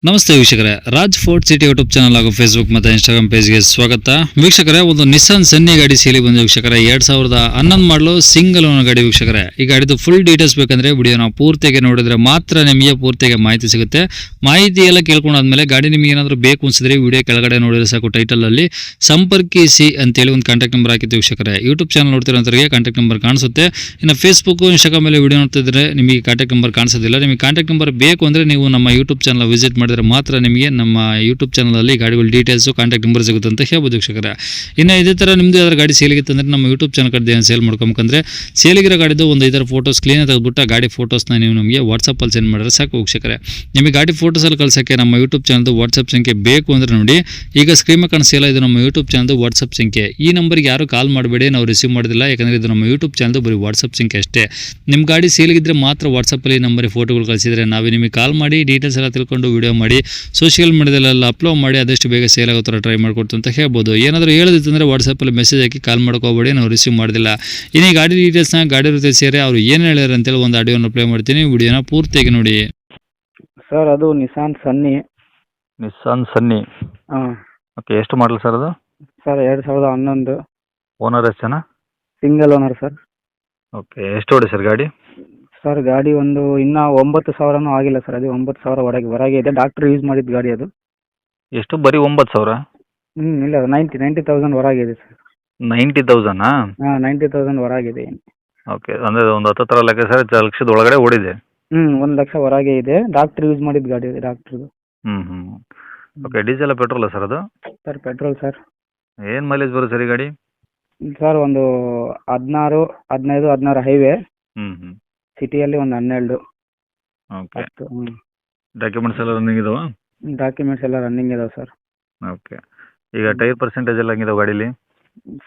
ನಮಸ್ತೆ ವೀಕ್ಷಕರೇ, Raj fort city YouTube channel ಹಾಗೂ ಫೇಸ್ಬುಕ್ ಮತ್ತು ಇನ್ಸ್ಟಾಗ್ರಾಮ್ ಪೇಜ್ಗೆ ಸ್ವಾಗತ. ವೀಕ್ಷಕರೇ, ಒಂದು ನಿಸ್ಸಾನ್ ಸನ್ನಿ ಗಾಡಿ ಸೇಲಿ ಬಂದ ವೀಕ್ಷಕರೇ, 2011 ಮಾಡಲು ಸಿಂಗಲ್ ಓನರ್ ಗಾಡಿ ವೀಕ್ಷಕರೇ. ಈ ಗಾಡಿದು ಫುಲ್ ಡೀಟೇಲ್ಸ್ ಬೇಕಂದ್ರೆ ವಿಡಿಯೋನ ಪೂರ್ತಿಯಾಗಿ ನೋಡಿದ್ರೆ ಮಾತ್ರ ನಿಮಗೆ ಪೂರ್ತಿಯಾಗಿ ಮಾಹಿತಿ ಸಿಗುತ್ತೆ. ಮಾಹಿತಿ ಎಲ್ಲ ಕೇಳ್ಕೊಂಡಾದ್ಮೇಲೆ ಗಾಡಿ ನಿಮಗೆ ಏನಾದರೂ ಬೇಕು ಅನ್ಸಿದ್ರೆ ವಿಡಿಯೋ ಕೆಳಗಡೆ ನೋಡಿದ್ರೆ ಸಾಕು, ಟೈಟಲ್ ಅಲ್ಲಿ ಸಂಪರ್ಕಿಸಿ ಅಂತೇಳಿ ಒಂದು ಕಾಂಟ್ಯಾಕ್ಟ್ ನಂಬರ್ ಹಾಕಿತ್ತು ವೀಕ್ಷಕರೇ. ಯೂಟ್ಯೂಬ್ ಚಾನಲ್ ನೋಡ್ತಿರೋಂಥವ್ರಿಗೆ ಕಾಂಟ್ಯಾಕ್ಟ್ ನಂಬರ್ ಕಾಣಿಸುತ್ತೆ. ಇನ್ನು ಫೇಸ್ಬುಕ್ ಇನ್ಸ್ಟಾಗ್ರಾಮ್ ಮೇಲೆ ವಿಡಿಯೋ ನೋಡ್ತಿದ್ರೆ ನಿಮಗೆ ಕಾಂಟ್ಯಾಕ್ಟ್ ನಂಬರ್ ಕಾಣಿಸೋದಿಲ್ಲ. ನಿಮಗೆ ಕಾಂಟ್ಯಾಕ್ಟ್ ನಂಬರ್ ಬೇಕು ಅಂದ್ರೆ ನೀವು ನಮ್ಮ ಯೂಟ್ಯೂಬ್ ಚಾನಲ್ ವಿಸಿಟ್ ಮಾಡಿದ್ರೆ ಮಾತ್ರ ನಿಮಗೆ ನಮ್ಮ ಯೂಟ್ಯೂಬ್ ಚಾನಲಲ್ಲಿ ಗಾಡಿಗಳ ಡೀಟೇಲ್ಸು ಕಾಂಟ್ಯಾಕ್ಟ್ ನಂಬರ್ ಸಿಗುತ್ತೆ ಅಂತ ಹೇಳ್ಬೋದು ವೀಕ್ಷಕರೇ. ಇನ್ನು ಇದೇ ಥರ ನಿಮ್ಮದು ಯಾವ್ದಾರು ಗಾಡಿ ಸೇಲಿಗಿತ್ತು ಅಂದರೆ ನಮ್ಮ ಯೂಟ್ಯೂಬ್ ಚಾನಲ್ ಕಡೆ ಸೇಲ್ ಮಾಡ್ಕೊಬೇಕಂದ್ರೆ ಸೇಲಿಗಿರೋ ಗಾಡಿದು ಒಂದು 5 ಫೋಟೋಸ್ ಕ್ಲೀನ್ ತೆಗೆದುಬಿಟ್ಟು ಗಾಡಿ ಫೋಟೋಸ್ನ ನೀವು ನಮಗೆ ವಾಟ್ಸಪ್ಪಲ್ಲಿ ಸೆಂಡ್ ಮಾಡಿದ್ರೆ ಸಾಕು ವೀಕ್ಷಕರೇ. ನಿಮಗೆ ಗಾಡಿ ಫೋಟೋಸಲ್ಲಿ ಕಳ್ಸೋಕ್ಕೆ ನಮ್ಮ ಯೂಟ್ಯೂಬ್ ಚಾನಲ್ದು ವಾಟ್ಸಪ್ ಸಂಖ್ಯೆ ಬೇಕು ಅಂದರೆ ನೋಡಿ, ಈಗ ಸ್ಕ್ರೀನ್ ಮೇಲೆ ಕಾಣಿಸ್ತಿಲ್ಲ, ಇದು ನಮ್ಮ ಯೂಟ್ಯೂಬ್ ಚಾನಲ್ದು ವಾಟ್ಸಪ್ ಸಂಖ್ಯೆ. ಈ ನಂಬರ್ಗೆ ಯಾರು ಕಾಲ್ ಮಾಡಬೇಡಿ, ನಾವು ರಿಸೀವ್ ಮಾಡೋದಿಲ್ಲ. ಯಾಕಂದರೆ ಇದು ನಮ್ಮ ಯೂಟ್ಯೂಬ್ ಚಾನಲ್ದು ಬರೀ ವಾಟ್ಸಪ್ ಸಂಖ್ಯೆ ಅಷ್ಟೇ. ನಿಮ್ಮ ಗಾಡಿ ಸೇಲಿಗಿದ್ರೆ ಮಾತ್ರ ವಾಟ್ಸಪ್ಪಲ್ಲಿ ನಂಬರಿಗೆ ಫೋಟೋಗಳು ಕಳಿಸಿದರೆ ನಾವೇ ನಿಮಗೆ ಕಾಲ್ ಮಾಡಿ ಡೀಟೇಲ್ಸ್ ಎಲ್ಲ ತಿಳ್ಕೊಂಡು ವಿಡಿಯೋ ಮಾಡಿ ಸೋಷಿಯಲ್ ಮೀಡಿಯಾದಲ್ಲೆಲ್ಲ ಅಪ್ಲೋಡ್ ಮಾಡಿ ಆದಷ್ಟು ಬೇಗ ಸೇಲ್ ಆಗೋ ಥರ ಟ್ರೈ ಮಾಡ್ಕೊಡ್ತು ಅಂತ ಹೇಳ್ಬೋದು. ಏನಾದರೂ ಹೇಳೋದಿತ್ತಂದರೆ ವಾಟ್ಸಪ್ಪಲ್ಲಿ ಮೆಸೇಜ್ ಹಾಕಿ ಕಾಲ್ ಮಾಡ್ಕೋಬೇಡಿ, ನಾವು ರಿಸೀವ್ ಮಾಡೋದಿಲ್ಲ. ಇನ್ನು ಗಾಡಿ ಡೀಟೇಲ್ಸ್ನ ಗಾಡಿ ಜೊತೆ ಸೇರಿ ಅವ್ರು ಏನು ಹೇಳ್ಯಾರ ಅಂತೇಳಿ ಒಂದು ಆಡಿಯೋನ ಪ್ಲೇ ಮಾಡ್ತೀನಿ, ವಿಡಿಯೋನ ಪೂರ್ತಿಯಾಗಿ ನೋಡಿ. ಸರ್ ಅದು ನಿಸಾನ್ ಸನ್ನಿ. ನಿಸ್ಸಾನ್ ಸನ್ನಿ. ಹಾಂ ಓಕೆ, ಎಷ್ಟು ಮಾಡಲ್ ಸರ್ ಅದು? ಸರ್ 2011 ಓನರ್ ಎಷ್ಟು ಜನ? Single owner sir. ಓಕೆ, ಎಷ್ಟು ಓಡಿ ಸರ್ ಗಾಡಿ? ಸರ್ ಗಾಡಿ ಒಂದು ಇನ್ನೂ 9,000 ಆಗಿಲ್ಲ ಸರ್, ಅದು 9,000 ಹೊರಗೆ ಇದೆ. ಡಾಕ್ಟ್ರ್ ಯೂಸ್ ಮಾಡಿದ ಗಾಡಿ ಅದು. ಎಷ್ಟು, ಬರೀ 9,000? ಇಲ್ಲ 90,000 ಹೊರಗಿದೆ ಸರ್. 90,000? ಹಾಂ 90,000 ಹೊರಗಿದೆ. ಓಕೆ, ಅಂದರೆ ಒಂದು 10 ಲೆಕ್ಕ ಸರ್, 1,00,000 ಒಳಗಡೆ ಓಡಿದೆ. 1 ಲಕ್ಷ ಹೊರಗೆ ಇದೆ. ಡಾಕ್ಟ್ರ್ ಯೂಸ್ ಮಾಡಿದ ಗಾಡಿ ಇದೆ, ಡಾಕ್ಟ್ರದು. ಓಕೆ, ಡೀಸೆಲ್ ಪೆಟ್ರೋಲ ಸರ್ ಅದು? Sir petrol sir. ಏನು ಮೈಲೇಜ್ ಬರುತ್ತೆ ಸರ್ ಈ ಗಾಡಿ? ಸರ್ ಒಂದು 16, 15, 16 ಹೈವೇ. ಹ್ಞೂ ಸಿಟಿಯಲ್ಲಿ ಒಂದು 12. ಓಕೆ. 10. ಡಾಕ್ಯುಮೆಂಟ್ಸ್ ಎಲ್ಲ ರನ್ನಿಂಗ್ ಇದಾವ? ಡಾಕ್ಯುಮೆಂಟ್ಸ್ ಎಲ್ಲ ರನ್ನಿಂಗ್ ಇದಾವೆ ಸರ್. ಓಕೆ, ಈಗ ಟೈರ್ ಪರ್ಸೆಂಟೇಜ್ ಎಲ್ಲ ಹೆಂಗಿದಾವೆ ಗಾಡೀಲಿ?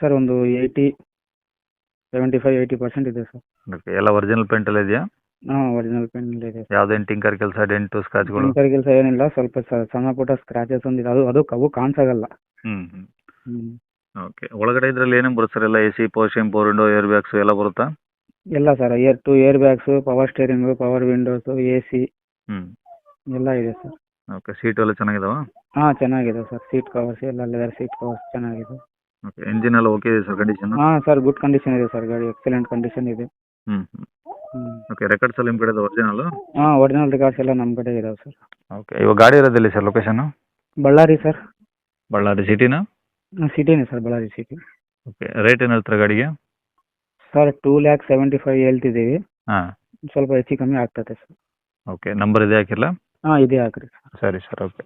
ಸರ್ ಒಂದು 75-80% ಇದೆ ಸರ್. ಓಕೆ, ಎಲ್ಲ ಒರಿಜಿನಲ್ ಪೇಂಟ್ ಎಲ್ಲ ಇದೆಯಾ? ಹಾಂ ಒರಿಜಿನಲ್ ಪೆನ್ ಇದೆ. ಯಾವುದೇನು ಟಿಂಕರ್ ಕೆಲಸ, ಡೆಂಟು, ಸ್ಕ್ರಾಚ್ಗಳು? ಟಿಂಕರ್ ಕೆಲಸ ಏನಿಲ್ಲ, ಸ್ವಲ್ಪ ಸಣ್ಣ ಪುಟ್ಟ ಸ್ಕ್ರಾಚಸ್ ಒಂದಿದೆ, ಅದು ಅವು ಕಾಣಿಸಾಗಲ್ಲ. ಹ್ಞೂ ಓಕೆ, ಒಳಗಡೆ ಇದರಲ್ಲಿ ಏನೇನು ಬರುತ್ತೆ ಸರ್? ಎಲ್ಲ A C, power steering, power window, air bags ಎಲ್ಲ ಬರುತ್ತಾ? ಎಲ್ಲ sir, air bags, power steering, power windows, AC ಎಲ್ಲ ಇದೆ ಸರ್. ಓಕೆ, ಸೀಟು ಎಲ್ಲ ಚೆನ್ನಾಗಿದಾವ? ಹಾಂ ಚೆನ್ನಾಗಿದೆ ಸರ್. ಸೀಟ್ ಕವರ್ಸ್ ಎಲ್ಲ ಲೆದರ್ ಸೀಟ್ ಕವರ್ಸ್ ಚೆನ್ನಾಗಿದೆ. ಓಕೆ, ಎಂಜಿನ್ ಎಲ್ಲ ಓಕೆ ಇದೆ ಸರ್ ಕಂಡೀಷನ್? ಹಾಂ ಸರ್, ಗುಡ್ ಕಂಡೀಷನ್ ಇದೆ ಸರ್, ಗಾಡಿ ಎಕ್ಸಲೆಂಟ್ ಕಂಡೀಷನ್ ಇದೆ. ಓಕೆ, ರೆಕಾರ್ಡ್ಸ್ ಎಲ್ಲ ನಿಮ್ಮ ಕಡೆ ಒರಿಜಿನಲ್? ಹಾಂ ಒರಿಜಿನಲ್ ರಿಕಾರ್ಡ್ಸ್ ಎಲ್ಲ ನಮ್ಮ ಕಡೆ ಇದಾವೆ ಸರ್. ಓಕೆ, ಇವಾಗ ಗಾಡಿ ಇರೋದಿಲ್ಲ sir location? Ballari sir. Ballari ಸಿಟಿನಾ? ಸಿಟಿನೇ sir, Ballari city. Okay, rate ಏನು ಹೇಳ್ತಾರೆ ಗಾಡಿಗೆ? ಸರ್ 2,75,000 ಹೇಳ್ತಿದ್ದೀವಿ. ಹಾಂ, ಸ್ವಲ್ಪ ಹೆಚ್ಚು ಕಮ್ಮಿ ಆಗ್ತದೆ ಸರ್. ಓಕೆ, ನಂಬರ್ ಇದೆ ಹಾಕಿರಲ್ಲ? ಹಾಂ ಇದೇ ಹಾಕ್ರಿ. ಸರಿ ಸರ್, ಓಕೆ.